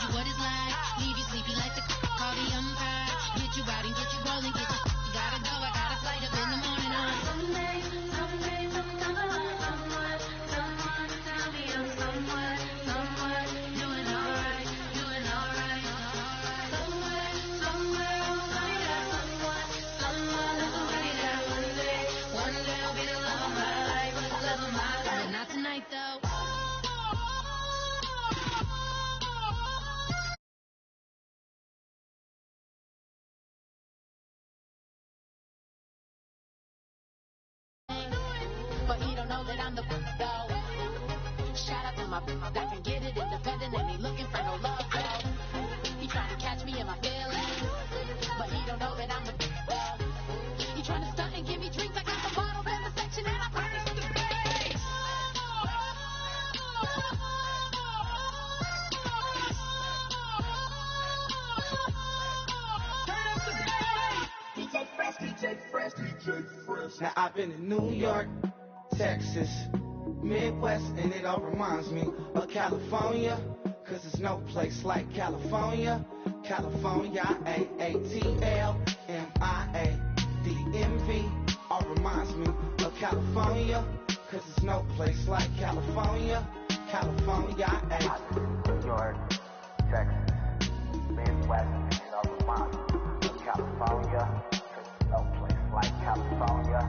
you what it's like. Leave you sleepy like the call the umpire. Get you out and get you rolling, get you gotta go. I got a flight up in the morning on someday we'll come along somewhere. Someone tell me I'm somewhere doing alright. Somewhere we'll find out someone will be there one day I'll be the love of my life, but not tonight though. But he don't know that I'm the though. Shout out to my that can get it independent and he looking for no love though. He trying to catch me in my feelings, but he don't know that I'm the though. He trying to stunt and give me drinks. I got the bottles in the section and I promise to pay. DJ Fresh. Now I've been in New York, Texas, Midwest, and it all reminds me of California, cause there's no place like California. California, AATLMIA-DMV, all reminds me of California, cause there's no place like California. California, New York, Texas, Midwest, and it all reminds me of California, cause there's no place like California.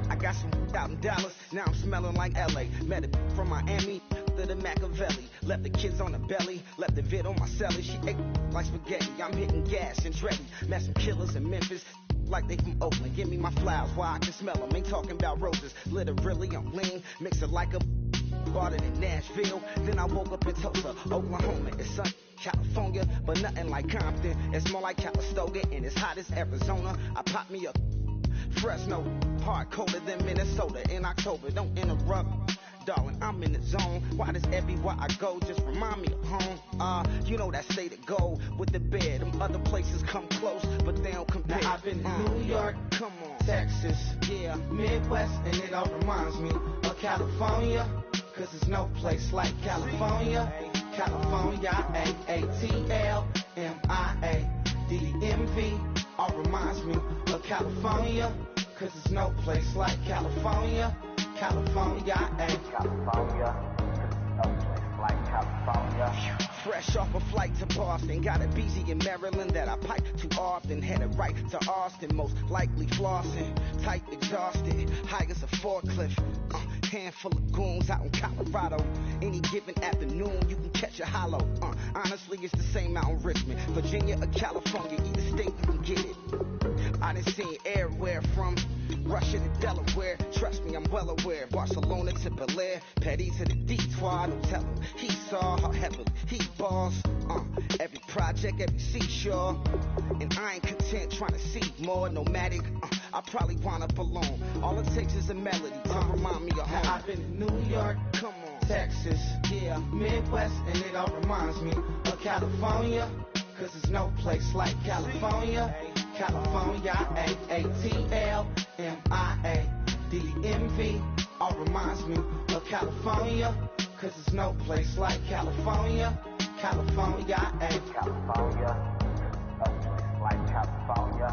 I got some out in Dallas, now I'm smelling like LA. Met a from Miami to the Machiavelli. Left the kids on the belly, left the vid on my celly. She ate like spaghetti, I'm hitting gas and Trevi. Met some killers in Memphis, like they from Oakland. Give me my flowers while I can smell them. Ain't talking about roses, literally I'm lean. Mix it like a bought it in Nashville. Then I woke up in Tulsa, Oklahoma. It's sunny, California, but nothing like Compton. It's more like Calistoga and it's hot as Arizona. I pop me a Fresno, hard colder than Minnesota in October. Don't interrupt, darling, I'm in the zone. Why does everywhere I go just remind me of home? You know that state of gold with the bed. Them other places come close, but they don't compare. Now I've been to New York, come on, Texas, yeah, Midwest, and it all reminds me of California, cause there's no place like California. California, AATLMIA-DMV, all reminds me of California, cause there's no place like California. California, California, no place like California. Fresh off a flight to Boston, got a BZ in Maryland that I pipe too often. Headed right to Austin, most likely flossing. Tight, exhausted, high as a forklift. Handful of goons out in Colorado. Any given afternoon, you can catch a hollow. Honestly, it's the same out in Richmond, Virginia or California, either state you can get it. I done seen everywhere from Russia to Delaware. Trust me, I'm well aware. Barcelona to Bel Air, Petty to the Detroit. Don't tell him he saw how heavily he balls. Every project, every seashore. And I ain't content trying to see more nomadic. I probably wind up alone. All it takes is a melody to remind me of home. Now I've been to New York, come on, Texas, yeah, Midwest, and it all reminds me of California, cause there's no place like California. California, AATLMIA-DMV, all reminds me of California, cause there's no place like California. California, California, no place like California.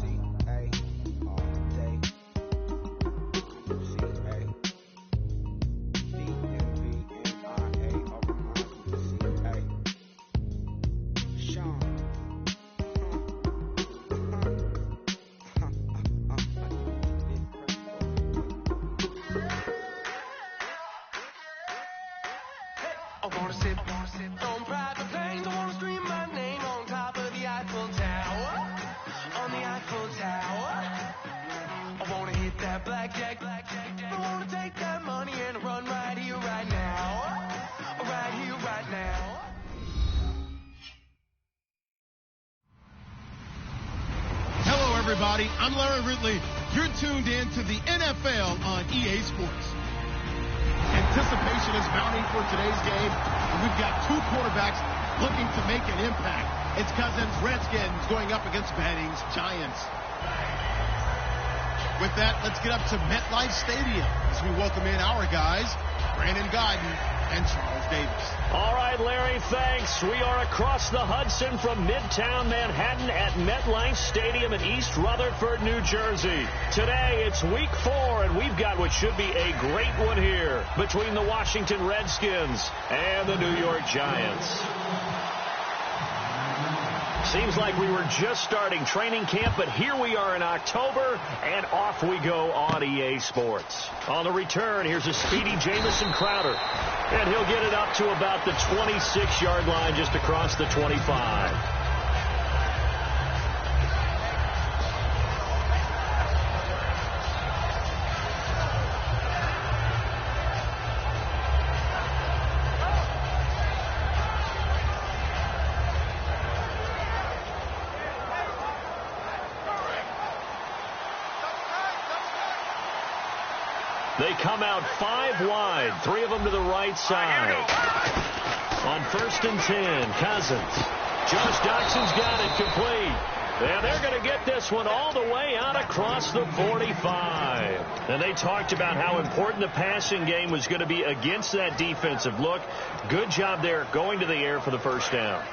C-A all day. C-A D-M-V-M-I-A, all reminds me of C-A. Sean. I wanna sit on private planes. I wanna scream my name on top of the Eiffel Tower. On the Eiffel Tower. I wanna hit that blackjack. I wanna take that money and run right here, right now. Right here, right now. Hello, everybody. I'm Larry Ridley. You're tuned in to the NFL on EA Sports. Anticipation is mounting for today's game, and we've got two quarterbacks looking to make an impact. It's Cousins, Redskins going up against Manning's Giants. With that, let's get up to MetLife Stadium as we welcome in our guys. Brandon Guyton and Charles Davis. All right, Larry, thanks. We are across the Hudson from Midtown Manhattan at MetLife Stadium in East Rutherford, New Jersey. Today, it's week 4, and we've got what should be a great one here between the Washington Redskins and the New York Giants. Seems like we were just starting training camp, but here we are in October, and off we go on EA Sports. On the return, here's a speedy Jamison Crowder, and he'll get it up to about the 26-yard line just across the 25. They come out 5 wide, 3 of them to the right side. On 1st and 10, Cousins. Josh Doxson's got it complete. And they're going to get this one all the way out across the 45. And they talked about how important the passing game was going to be against that defensive look. Good job there going to the air for the first down.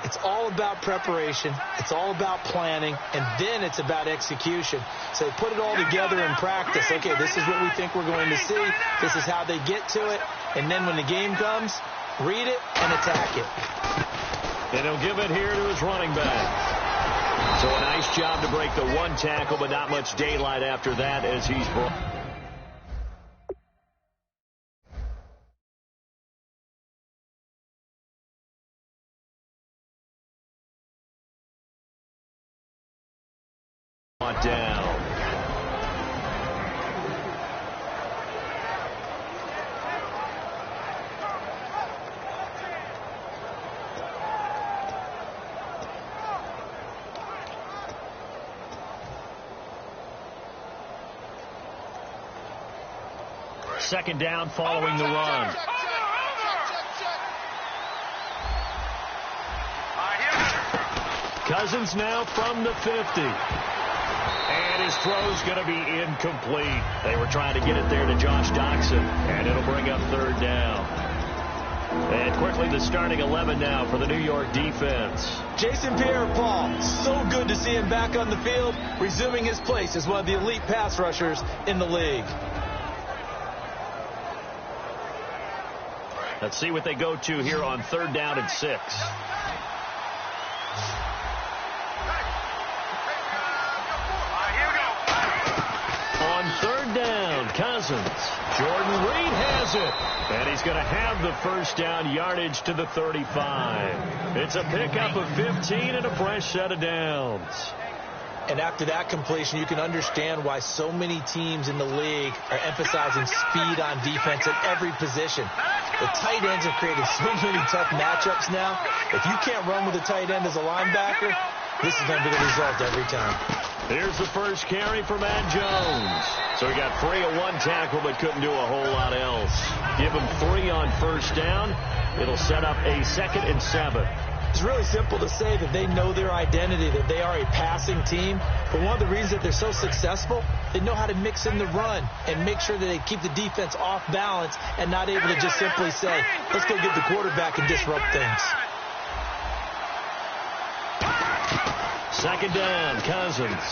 It's all about preparation. It's all about planning. And then it's about execution. So they put it all together in practice. Okay, this is what we think we're going to see. This is how they get to it. And then when the game comes, read it and attack it. And he'll give it here to his running back. So a nice job to break the 1 tackle, but not much daylight after that as he's brought. Down. Second down following the run. Cousins now from the 50. And his throw's going to be incomplete. They were trying to get it there to Josh Doxson, and it'll bring up 3rd down. And quickly the starting 11 now for the New York defense. Jason Pierre-Paul, so good to see him back on the field, resuming his place as one of the elite pass rushers in the league. Let's see what they go to here on 3rd down and 6. On 3rd down, Cousins. Jordan Reed has it. And he's going to have the first down yardage to the 35. It's a pickup of 15 and a fresh set of downs. And after that completion, you can understand why so many teams in the league are emphasizing speed on defense at every position. The tight ends have created so many tough matchups now. If you can't run with a tight end as a linebacker, this is going to be the result every time. Here's the first carry for Matt Jones. So he got 3 at 1 tackle, but couldn't do a whole lot else. Give him 3 on first down. It'll set up a 2nd and 7. It's really simple to say that they know their identity, that they are a passing team. But one of the reasons that they're so successful, they know how to mix in the run and make sure that they keep the defense off balance and not able to just simply say, let's go get the quarterback and disrupt things. 2nd down, Cousins.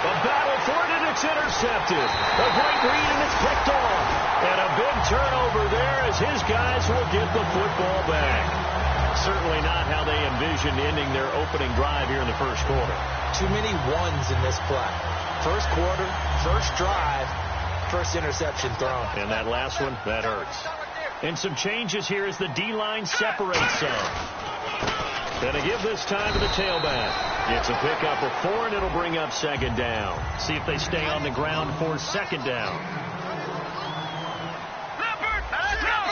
A battle for it, and it's intercepted. A great read, and it's picked off. And a big turnover there as his guys will get the football back. Certainly not how they envisioned ending their opening drive here in the first quarter. Too many ones in this play. First quarter, first drive, first interception thrown. And that last one, that hurts. And some changes here as the D-line separates some. And to give this time to the tailback. It's a pickup of 4, and it'll bring up 2nd down. See if they stay on the ground for 2nd down.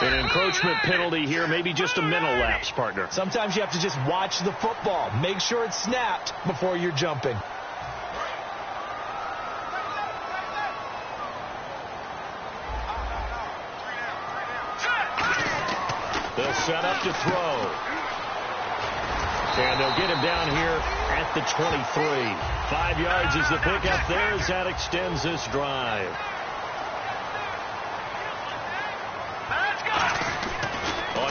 An encroachment penalty here, maybe just a mental lapse, partner. Sometimes you have to just watch the football. Make sure it's snapped before you're jumping. They'll set up to throw. And they'll get him down here at the 23. 5 yards is the pickup there as that extends this drive.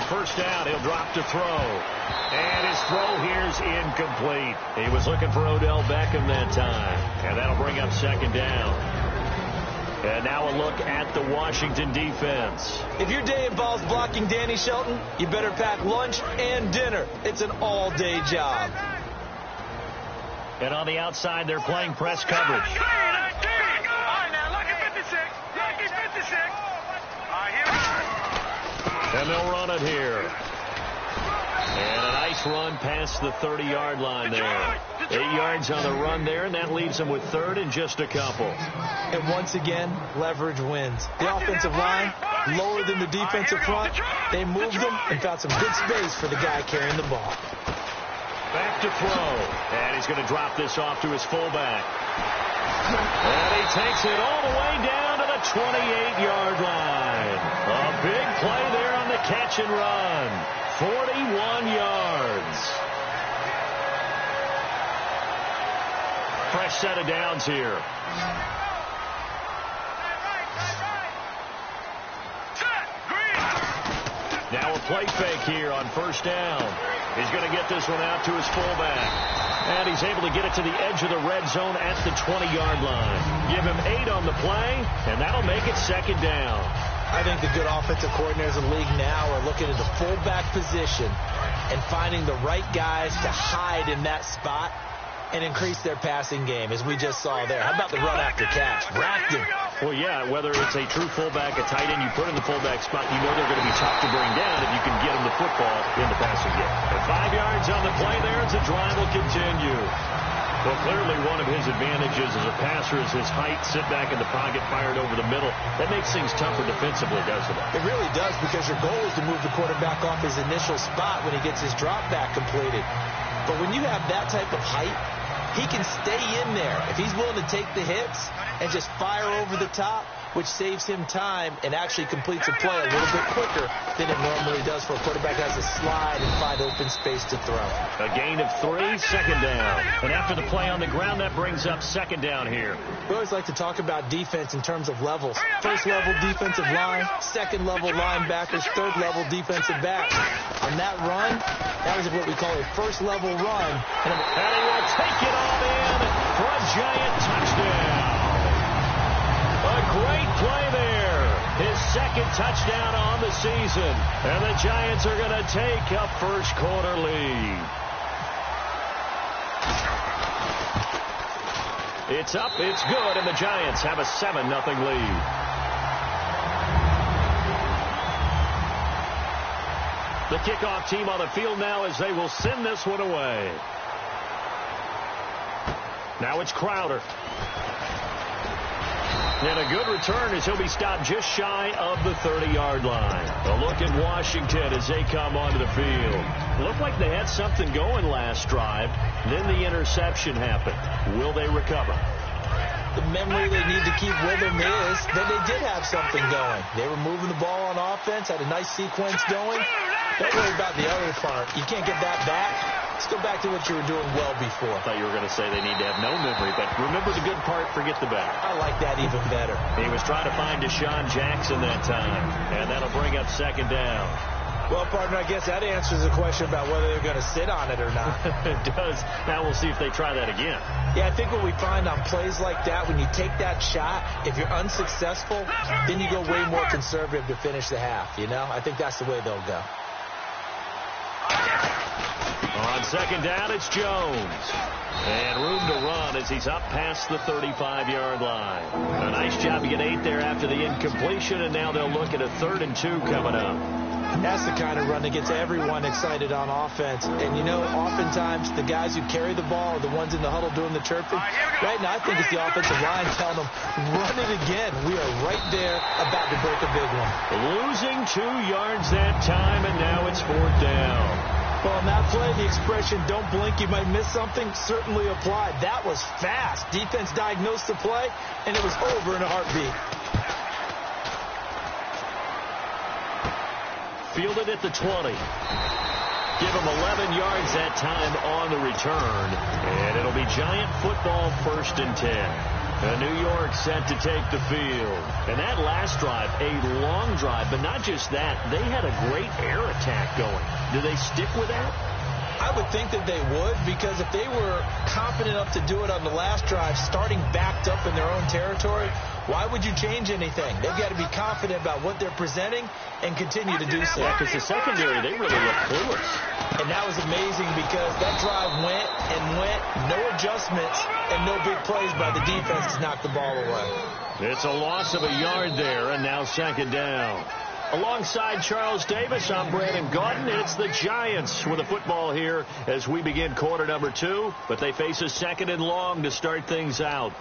first down. He'll drop to throw. And his throw here's incomplete. He was looking for Odell Beckham that time. And that'll bring up second down. And now a look at the Washington defense. If your day involves blocking Danny Shelton, you better pack lunch and dinner. It's an all-day job. And on the outside, they're playing press coverage. All right, now, lucky 56. Lucky 56. All right, here we go. And they'll run it here. And a nice run past the 30-yard line there. 8 yards on the run there, and that leaves them with third and just a couple. And once again, leverage wins. The offensive line, lower than the defensive front. They moved them and found some good space for the guy carrying the ball. Back to throw. And he's going to drop this off to his fullback. And he takes it all the way down to the 28-yard line. A big play there on the catch and run. 41 yards. Fresh set of downs here. Now a play fake here on first down. He's going to get this one out to his fullback. And he's able to get it to the edge of the red zone at the 20-yard line. Give him 8 on the play, and that'll make it second down. I think the good offensive coordinators in the league now are looking at the fullback position and finding the right guys to hide in that spot and increase their passing game, as we just saw there. How about the run after catch? Racked him. Well, yeah, whether it's a true fullback, a tight end, you put in the fullback spot, you know they're going to be tough to bring down if you can get them the football in the passing game. And 5 yards on the play there as the drive will continue. Well, clearly one of his advantages as a passer is his height, sit back in the pocket, fired over the middle. That makes things tougher defensively, doesn't it? It really does, because your goal is to move the quarterback off his initial spot when he gets his drop back completed. But when you have that type of height, he can stay in there. If he's willing to take the hits and just fire over the top, which saves him time and actually completes a play a little bit quicker than it normally does for a quarterback that has to slide and find open space to throw. A gain of 3, second down. And after the play on the ground, that brings up second down here. We always like to talk about defense in terms of levels. First level defensive line, second level linebackers, third level defensive backs. On that run, that was what we call a first level run. And he will take it all in for a giant touchdown. A great play there. His second touchdown on the season. And the Giants are going to take a first quarter lead. It's up, it's good, and the Giants have a 7-0 lead. The kickoff team on the field now as they will send this one away. Now it's Crowder. And a good return as he'll be stopped just shy of the 30-yard line. A look at Washington as they come onto the field. Looked like they had something going last drive. Then the interception happened. Will they recover? The memory they need to keep with them is that they did have something going. They were moving the ball on offense, had a nice sequence going. Don't worry about the other part. You can't get that back. Let's go back to what you were doing well before. I thought you were going to say they need to have no memory, but remember the good part, forget the bad. I like that even better. He was trying to find Deshaun Jackson that time, and that'll bring up second down. Well, partner, I guess that answers the question about whether they're going to sit on it or not. It does. Now we'll see if they try that again. Yeah, I think what we find on plays like that, when you take that shot, if you're unsuccessful, then you go way more conservative to finish the half, you know? I think that's the way they'll go. On second down, it's Jones. And room to run as he's up past the 35-yard line. A nice job to get 8 there after the incompletion, and now they'll look at a 3rd and 2 coming up. That's the kind of run that gets everyone excited on offense. And, you know, oftentimes the guys who carry the ball are the ones in the huddle doing the chirping. Right now, I think it's the offensive line telling them, run it again. We are right there about to break a big one. Losing 2 yards that time, and now it's 4th down. Well, on that play, the expression, don't blink, you might miss something, certainly applied. That was fast. Defense diagnosed the play, and it was over in a heartbeat. Fielded at the 20. Give him 11 yards that time on the return. And it'll be Giant football 1st and 10. And New York set to take the field. And that last drive, a long drive, but not just that. They had a great air attack going. Do they stick with that? I would think that they would, because if they were confident enough to do it on the last drive, starting backed up in their own territory, why would you change anything? They've got to be confident about what they're presenting and continue to do so. Yeah, because the secondary, they really look clueless. And that was amazing because that drive went and went, no adjustments, and no big plays by the defense to knock the ball away. It's a loss of a yard there, and now second down. Alongside Charles Davis, I'm Brandon Gaudin. It's the Giants with the football here as we begin quarter number 2, but they face a second and long to start things out.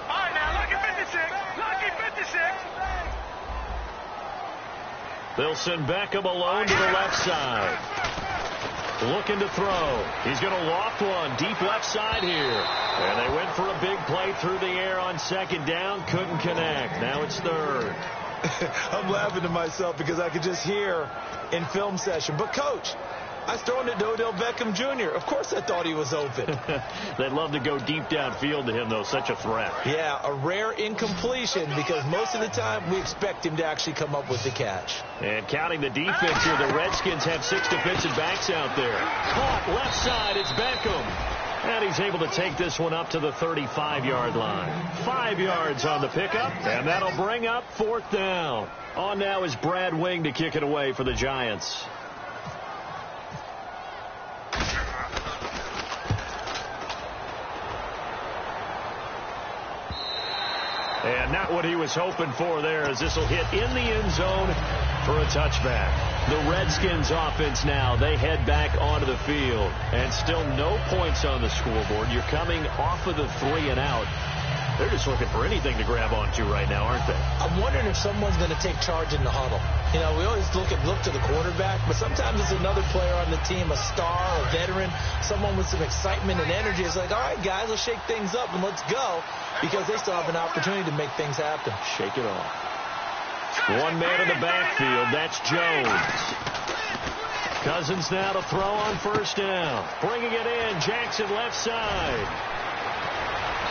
All right, now, lucky 56. Lucky 56. They'll send Beckham alone to the left side. Looking to throw. He's going to loft one deep left side here. And they went for a big play through the air on second down. Couldn't connect. Now it's third. I'm laughing to myself because I could just hear in film session, but Coach, I was throwing it to Odell Beckham Jr. Of course I thought he was open. They'd love to go deep downfield to him, though. Such a threat. Yeah, a rare incompletion because most of the time we expect him to actually come up with the catch. And counting the defense here, the Redskins have 6 defensive backs out there. Caught left side, it's Beckham. And he's able to take this one up to the 35-yard line. 5 yards on the pickup, and that'll bring up fourth down. On now is Brad Wing to kick it away for the Giants. And not what he was hoping for there, as this will hit in the end zone for a touchback. The Redskins offense now, they head back onto the field. And still no points on the scoreboard. You're coming off of the 3 and out. They're just looking for anything to grab onto right now, aren't they? I'm wondering if someone's going to take charge in the huddle. You know, we always look to the quarterback, but sometimes it's another player on the team, a star, a veteran, someone with some excitement and energy. It's like, all right, guys, let's shake things up and let's go, because they still have an opportunity to make things happen. Shake it off. One man in the backfield. That's Jones. Cousins now to throw on first down. Bringing it in. Jackson left side.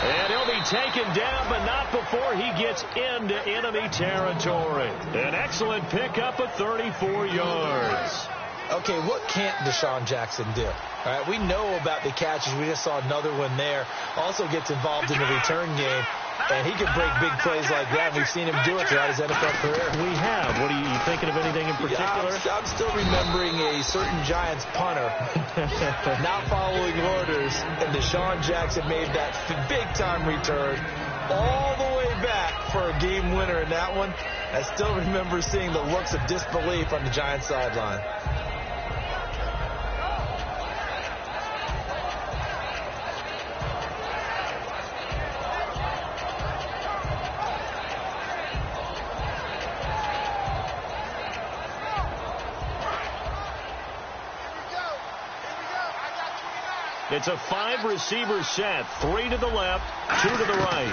And he'll be taken down, but not before he gets into enemy territory. An excellent pickup of 34 yards. Okay, what can't Deshaun Jackson do? All right, we know about the catches. We just saw another one there. Also gets involved in the return game, and he can break big plays like that. We've seen him do it throughout his NFL career. We have. What are you thinking of anything in particular? Yeah, I'm still remembering a certain Giants punter not following orders, and Deshaun Jackson made that big-time return all the way back for a game winner in that one. I still remember seeing the looks of disbelief on the Giants sideline. It's a 5-receiver set. 3 to the left, 2 to the right.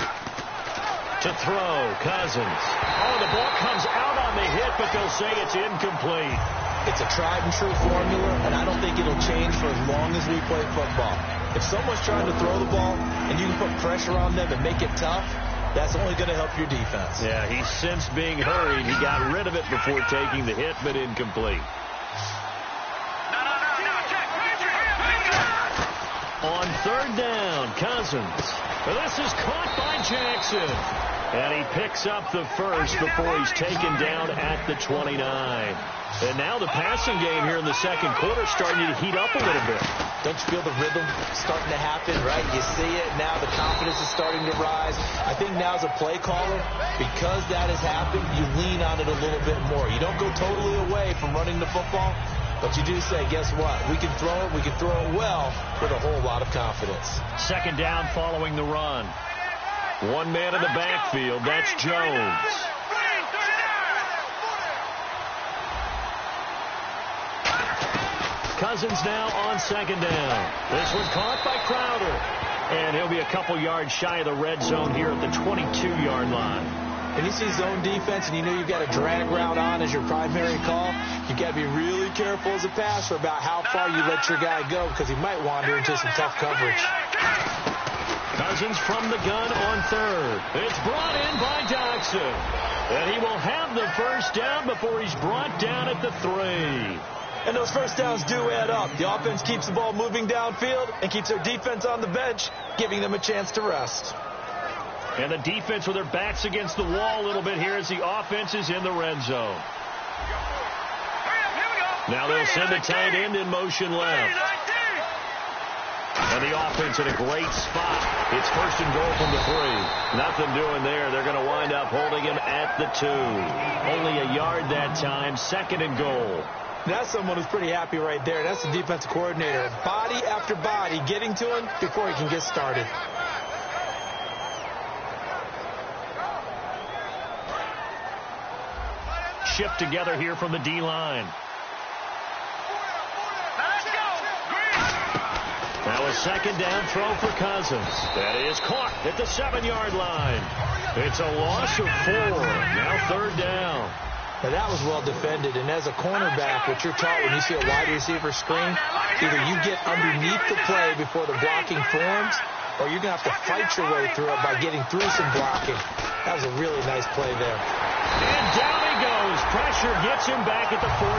To throw, Cousins. Oh, the ball comes out on the hit, but they'll say it's incomplete. It's a tried-and-true formula, and I don't think it'll change for as long as we play football. If someone's trying to throw the ball and you can put pressure on them and make it tough, that's only going to help your defense. Yeah, he sensed being hurried. He got rid of it before taking the hit, but incomplete. On third down, Cousins. This is caught by Jackson. And he picks up the first before he's taken down at the 29. And now the passing game here in the second quarter starting to heat up a little bit. Don't you feel the rhythm starting to happen, right? You see it now. The confidence is starting to rise. I think now as a play caller, because that has happened, you lean on it a little bit more. You don't go totally away from running the football, but you do say, guess what? We can throw it. We can throw it well with a whole lot of confidence. Second down following the run. One man in the backfield. That's Jones. Cousins now on second down. This was caught by Crowder. And he'll be a couple yards shy of the red zone here at the 22-yard line. And you see zone defense and you know you've got a drag route on as your primary call, you've got to be really careful as a passer about how far you let your guy go because he might wander into some tough coverage. Cousins from the gun on third. It's brought in by Doxson. And he will have the first down before he's brought down at the 3. And those first downs do add up. The offense keeps the ball moving downfield and keeps their defense on the bench, giving them a chance to rest. And the defense with their backs against the wall a little bit here as the offense is in the red zone. Now they'll send a tight end in motion left. And the offense in a great spot. It's first and goal from the 3. Nothing doing there. They're going to wind up holding him at the 2. Only a yard that time. Second and goal. That's someone who's pretty happy right there. That's the defensive coordinator. Body after body getting to him before he can get started. Shift together here from the D-line. Now a second down throw for Cousins. That is caught at the 7-yard line. It's a loss of 4. Now third down. Now that was well defended, and as a cornerback, what you're taught when you see a wide receiver screen, either you get underneath the play before the blocking forms, or you're going to have to fight your way through it by getting through some blocking. That was a really nice play there. And down he goes. Pressure gets him back at the 14.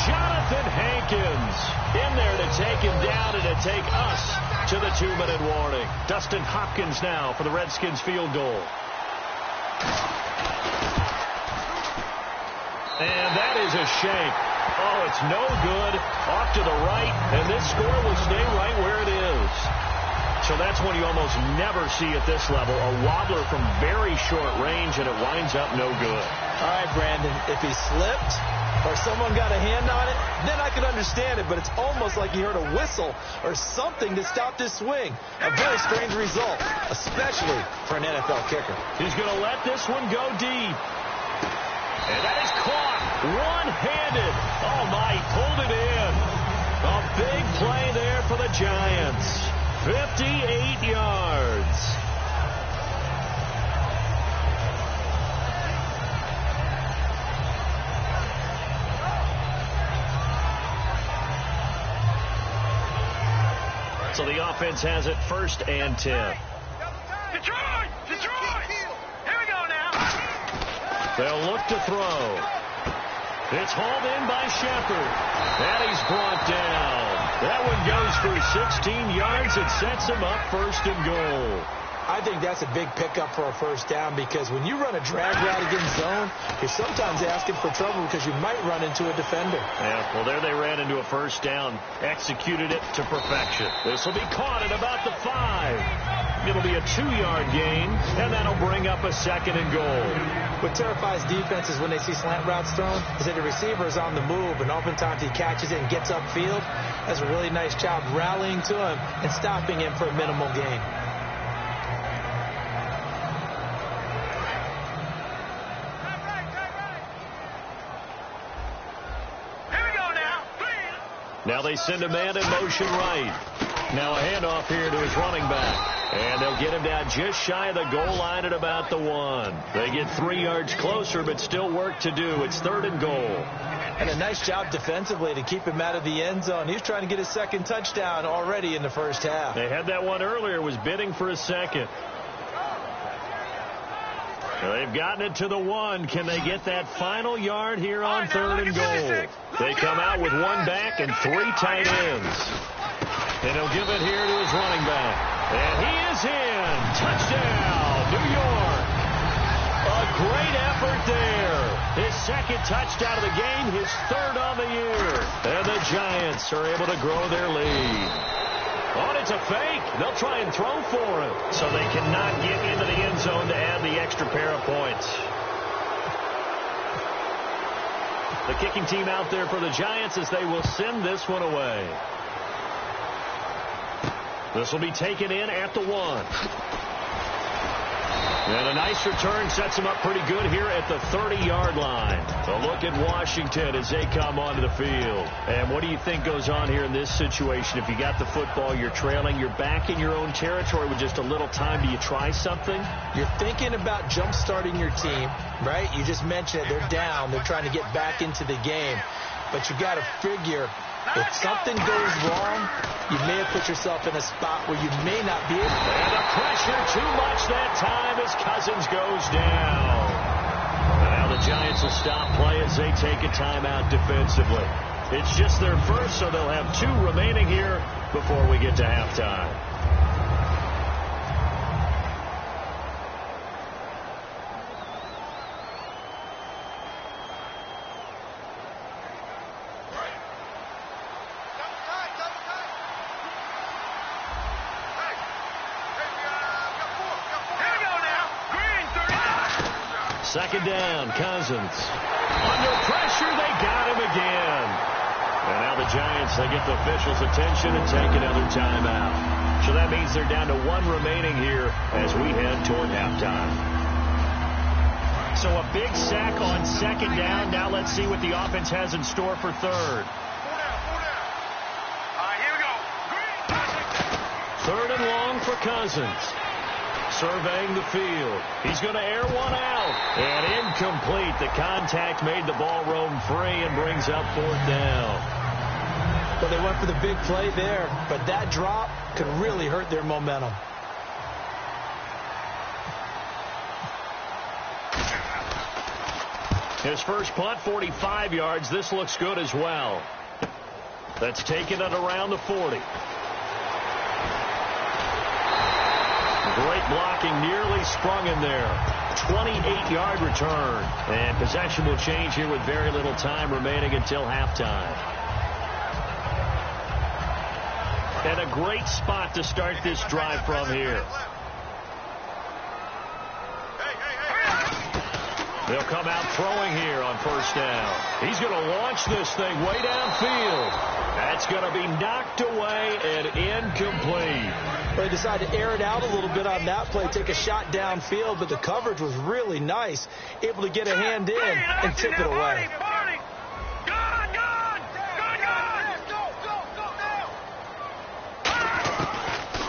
Jonathan Hankins in there to take him down and to take us to the 2-minute warning. Dustin Hopkins now for the Redskins field goal. And that is a shake. Oh, it's no good. Off to the right, and this score will stay right where it is. So that's one you almost never see at this level. A wobbler from very short range, and it winds up no good. All right, Brandon, if he slipped or someone got a hand on it, then I could understand it, but it's almost like he heard a whistle or something to stop this swing. A very strange result, especially for an NFL kicker. He's going to let this one go deep. And that is caught one-handed. Oh, my, he pulled it in. A big play there for the Giants. 58 yards. So the offense has it first and 10. Detroit! Here we go now. They'll look to throw. It's hauled in by Shepard. And he's brought down. That one goes for 16 yards. It sets him up first and goal. I think that's a big pickup for a first down because when you run a drag route against zone, you're sometimes asking for trouble because you might run into a defender. Yeah, well, there they ran into a first down. Executed it to perfection. This will be caught at about the 5. It'll be a 2-yard gain, and that'll bring up a second and goal. What terrifies defenses when they see slant routes thrown is that the receiver is on the move, and oftentimes he catches it and gets upfield. Does a really nice job rallying to him and stopping him for a minimal gain. Now they send a man in motion right. Now a handoff here to his running back. And they'll get him down just shy of the goal line at about the 1. They get 3 yards closer, but still work to do. It's third and goal. And a nice job defensively to keep him out of the end zone. He's trying to get his second touchdown already in the first half. They had that one earlier, was bidding for a second. Well, they've gotten it to the 1. Can they get that final yard here on third and goal? They come out with 1 back and 3 tight ends. And he'll give it here to his running back. And he is in. Touchdown, New York. A great effort there. His second touchdown of the game, his third on the year. And the Giants are able to grow their lead. Oh, it's a fake. They'll try and throw for it. So they cannot get into the end zone to add the extra pair of points. The kicking team out there for the Giants as they will send this one away. This will be taken in at the 1. And a nice return sets him up pretty good here at the 30-yard line. A look at Washington as they come onto the field. And what do you think goes on here in this situation? If you got the football, you're trailing, you're back in your own territory with just a little time. Do you try something? You're thinking about jump-starting your team, right? You just mentioned it. They're down. They're trying to get back into the game. But you got to figure If something goes wrong, you may have put yourself in a spot where you may not be able to. And the pressure too much that time as Cousins goes down. And now the Giants will stop play as they take a timeout defensively. It's just their first, so they'll have 2 remaining here before we get to halftime. Second down, Cousins. Under pressure, they got him again. And now the Giants, they get the officials' attention and take another timeout. So that means they're down to 1 remaining here as we head toward halftime. So a big sack on second down. Now let's see what the offense has in store for third. Third and long for Cousins. Surveying the field. He's going to air one out. And incomplete. The contact made the ball roam free and brings up 4th down. Well, they went for the big play there, but that drop could really hurt their momentum. His first punt, 45 yards. This looks good as well. That's taken at around the 40. Great blocking, nearly sprung in there. 28-yard return. And possession will change here with very little time remaining until halftime. And a great spot to start this drive from here. They'll come out throwing here on first down. He's going to launch this thing way downfield. That's going to be knocked away and incomplete. Well, they decided to air it out a little bit on that play, take a shot downfield, but the coverage was really nice. Able to get a hand in and tip it away.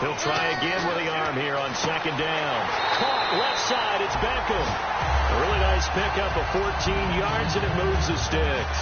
He'll try again with the arm here on second down. Caught left side. It's Beckham. A really nice pickup of 14 yards, and it moves the sticks.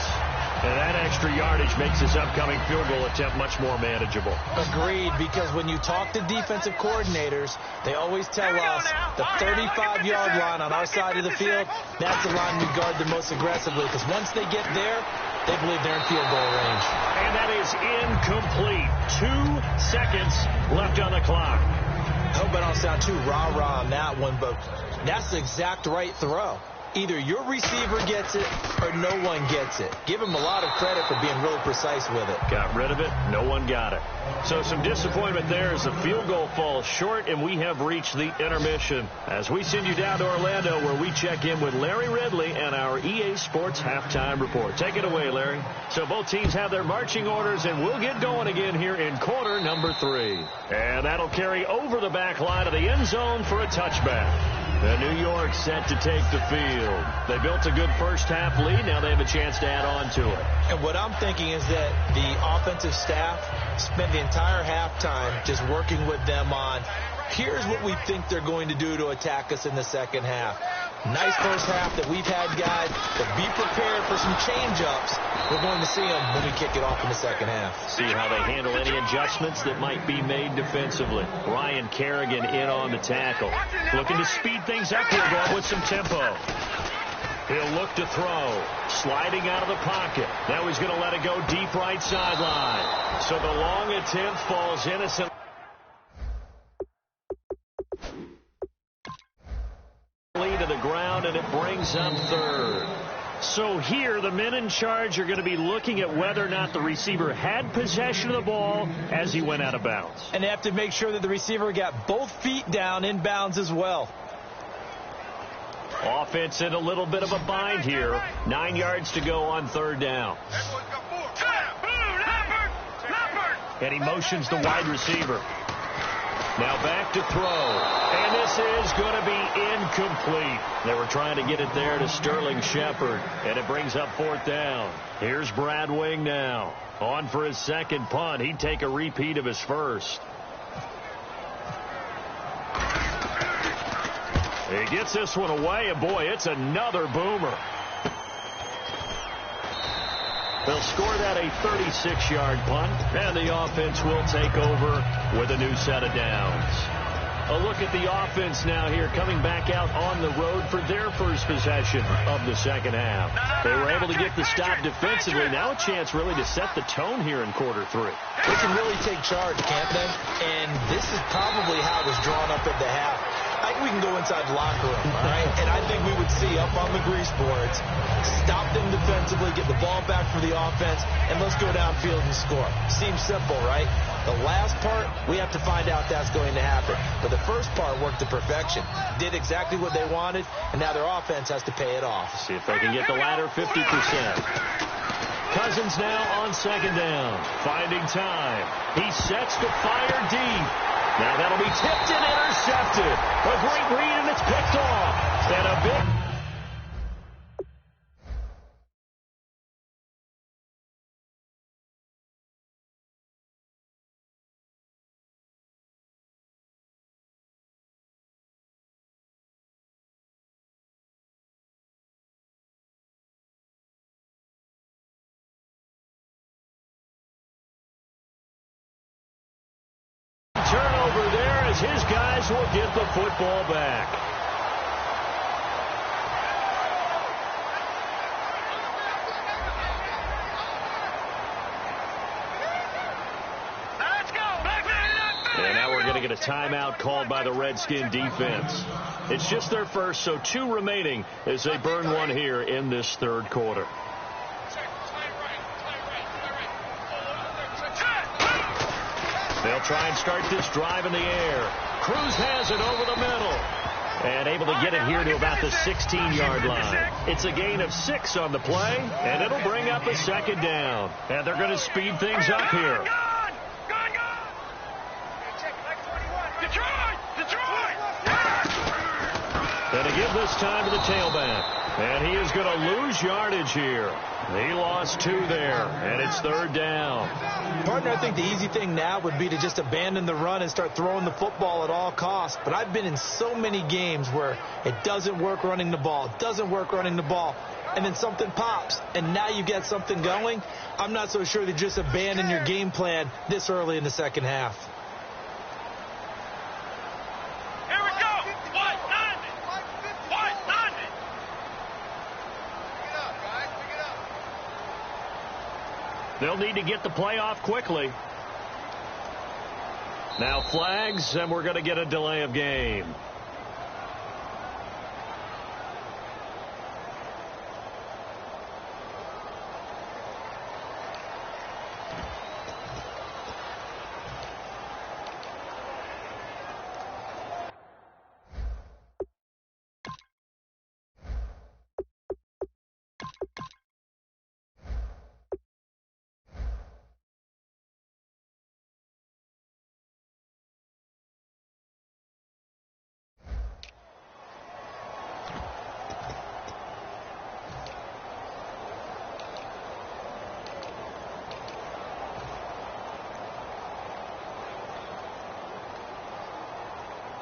And that extra yardage makes this upcoming field goal attempt much more manageable. Agreed, because when you talk to defensive coordinators, they always tell us the 35-yard line on our side of the field, that's the line we guard the most aggressively, because once they get there, they believe they're in field goal range. And that is incomplete. 2 seconds left on the clock. I hope I don't sound too rah-rah on that one, but that's the exact right throw. Either your receiver gets it or no one gets it. Give him a lot of credit for being really precise with it. Got rid of it. No one got it. So some disappointment there as the field goal falls short, and we have reached the intermission. As we send you down to Orlando, where we check in with Larry Ridley and our EA Sports Halftime Report. Take it away, Larry. So both teams have their marching orders, and we'll get going again here in quarter number 3. And that'll carry over the back line of the end zone for a touchback. The New York set to take the field. They built a good first-half lead. Now they have a chance to add on to it. And what I'm thinking is that the offensive staff spent the entire halftime just working with them on, here's what we think they're going to do to attack us in the second half. Nice first half that we've had, guys, but be prepared for some change-ups. We're going to see them when we kick it off in the second half. See how they handle any adjustments that might be made defensively. Ryan Kerrigan in on the tackle. Looking to speed things up here, going with some tempo. He'll look to throw. Sliding out of the pocket. Now he's going to let it go deep right sideline. So the long attempt falls innocent. To the ground, and it brings up third. So here the men in charge are going to be looking at whether or not the receiver had possession of the ball as he went out of bounds. And they have to make sure that the receiver got both feet down in bounds as well. Offense in a little bit of a bind here. 9 yards to go on third down. And he motions the wide receiver. Now back to throw. And this is going to be incomplete. They were trying to get it there to Sterling Shepard. And it brings up fourth down. Here's Brad Wing now. On for his second punt. He'd take a repeat of his first. He gets this one away, and boy, it's another boomer. They'll score that a 36-yard punt, and the offense will take over with a new set of downs. A look at the offense now here, coming back out on the road for their first possession of the second half. They were able to get the stop defensively. Now a chance really to set the tone here in quarter three. They can really take charge, can't they? And this is probably how it was drawn up at the half. I think we can go inside the locker room, all right? And I think we would see up on the grease boards, stop them defensively, get the ball back for the offense, and let's go downfield and score. Seems simple, right? The last part, we have to find out that's going to happen. But the first part worked to perfection. Did exactly what they wanted, and now their offense has to pay it off. See if they can get the latter 50%. Cousins now on second down, finding time. He sets to fire deep. Now that'll be tipped and intercepted. A great read, and it's picked off. And a big... turnover there as his guys will get the football back. And now we're going to get a timeout called by the Redskin defense. It's just their first, so 2 remaining as they burn one here in this third quarter. They'll try and start this drive in the air. Cruz has it over the middle. And able to get it here to about the 16-yard line. It's a gain of 6 on the play, and it'll bring up a second down. And they're going to speed things up here. And to give this time to the tailback. And he is going to lose yardage here. He lost 2 there, and it's third down. Partner, I think the easy thing now would be to just abandon the run and start throwing the football at all costs. But I've been in so many games where it doesn't work running the ball, and then something pops, and now you get something going. I'm not so sure that just abandon your game plan this early in the second half. They'll need to get the play off quickly. Now flags, and we're going to get a delay of game.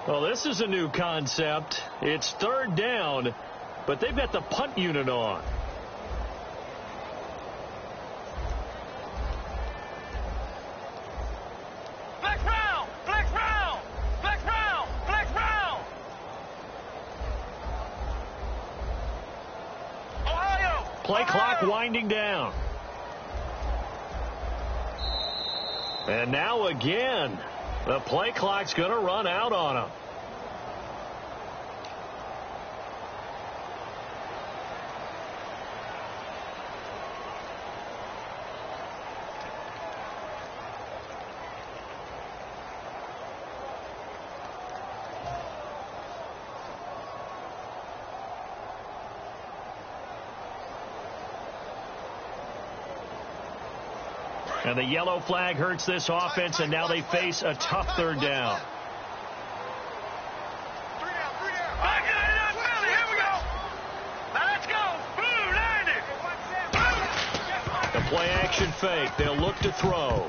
Well, this is a new concept. It's third down, but they've got the punt unit on. Flex round! Flex round! Flex round! Flex round! Ohio! Play clock winding down. And now again, the play clock's going to run out on them. And the yellow flag hurts this offense, and now they face a tough third down. The play action fake. They'll look to throw.